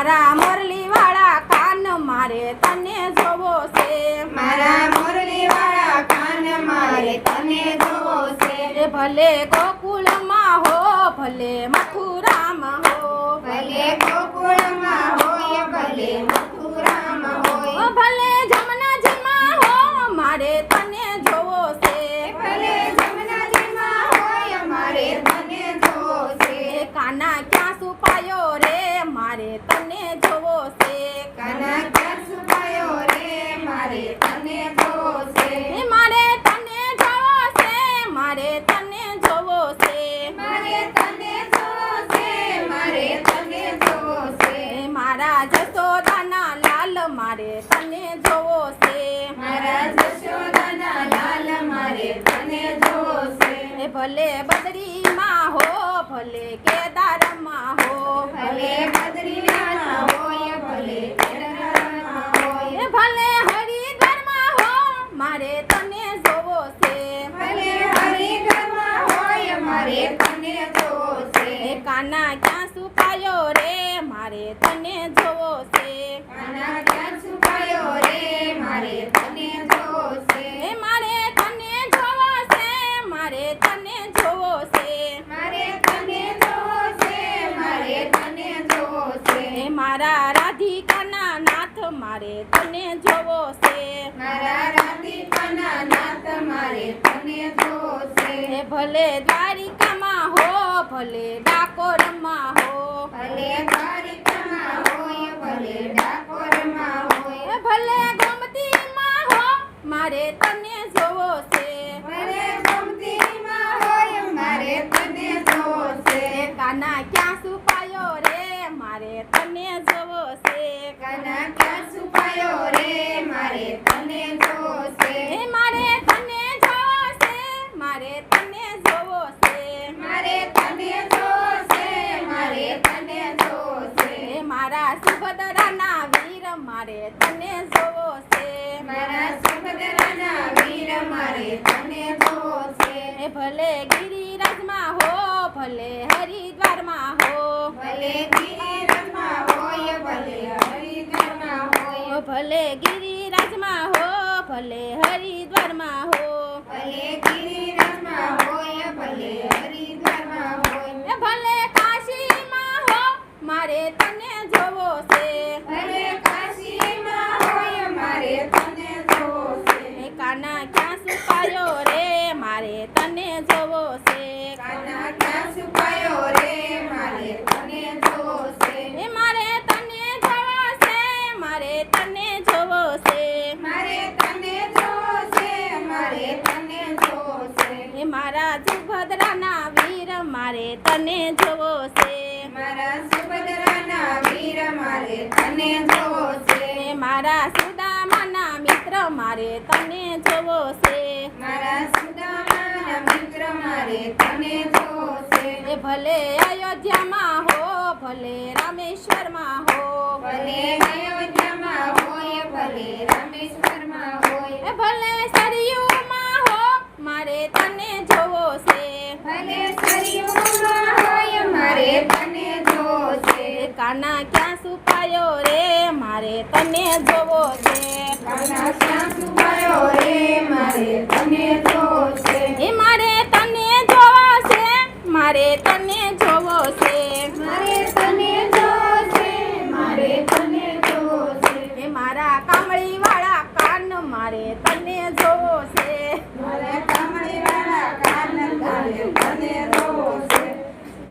મારા મોરલી વાળા કાન મારે તને જોવો છે મારા મુરલી વાળા કાન મારે તને જોવો છે ભલે ગોકુળમાં હો ભલે મથુરામાં હો ભલે ગોકુળમાં હોય ભલે મથુરામાં હોય ભલે જમનાજીમાં હો મારે તને જોવો છે ભલે જમનાજીમાં હોય મારે તને જોવો છે કાના ક્યાં છુપાયો રે મારે તને જોવો છે કાના ક્યાં છુપાયો રે મારે તને જોવો છે મારે તને જોવો છે મારે તને જોવો છે મારે તને જોવો છે મારે તને જોવો છે મારા જશોદાના લાલ મારે તને જોવો છે મારા જશોદાના લાલ મારે તને જોવો છે ભલે બદરીમાં હો ભલે કેદારમાં હો ભલે બદ્રીનાથ હોય ભલે કેદારમાં હોય ભલે હરિદ્વારમાં હો મારે તને જોવો છે ભલે હરિદ્વારમાં હોય મારે તને જોવો છે કાના ક્યાં છુપાયો રે મારે તને જોવો છે કાના ક્યાં છુપાયો રે મારે તને જોવો છે મારે તને જોવો છે મારે તને જોવો છે મારે તને જોવો છે મારે તને જોવો છે મારા રાધિકાના નાથ મારે તને જોવો છે મારા રાધિકાના નાથ મારે તને જોવો છે ભલે દ્વારિકામાં હો ભલે ડાકોરમાં હો ભલે દ્વારિકામાં હોય ભલે ડાકોરમાં હોય ભલે ગોમતીમાં હો મારે તને જોવો છે ભલે ગોમતીમાં હોય મારે તને જોવો છે કાના ક્યાં છુપાયો રે મારે તને જોવો છે કાના ક્યાં છુપાયો રે મારે તને જોવો છે મારે તને જોવો છે મારે તને જોવો છે મારે તને જોવો છે મારે તને જોવો છે મારા સુભદ્રાના વીર મારે તને જોવો છે મારા સુભદ્રાના વીર મારે તને જોવો છે ભલે ગિરિરાજમાં હો ભલે હરિદ્વારમાં હો ભલે ગિરિરાજમાં હોય ભલે હરિદ્વારમાં હોય ભલે ગિરિરાજમાં હો ભલે હરિદ્વારમાં હો ભલે ગિરિરાજમાં હોય ભલે હરિદ્વારમાં હોય ભલે કાશીમાં હો મારે તને જોવો છે ભલે કાશીમાં હોય મારે તને જોવો છે કાના ક્યાં છુપાયો રે મારે તને જોવો છે કાના ક્યાં છુપાયો રે મારે તને જોવો છે મારે તને જોવો છે મારે તને જોવો છે મારે તને જોવો છે મારે તને જોવો છે મારા સુભદ્રાના વીર મારે તને જોવો છે મારા સુભદ્રાના વીર મારે તને જોવો છે મારા સુદામાના મિત્ર મારે તને જોવો છે મારા સુદામાના મિત્ર મારે તને જોવો છે ભલે અયોધ્યામાં હો ભલે રામેશ્વરમાં હો ભલે અયોધ્યામાં હોય ભલે રામેશ્વરમાં હોય ભલે સરયુમાં હો મારે તને જોવો છે ભલે સરયુમાં હોય મારે તને જોવો છે કાના ક્યાં છુપાયો રે મારે તને જોવો છે કાના ક્યાં છુપાયો રે મારે તને જોવો છે મારે તને જોવો છે મારે તને જોવો છે મારે તને જોવો છે મારે તને જોવો છે મારા કામળી વાળા કાન મારે તને જોવો છે મારા કામળી વાળા કાન મારે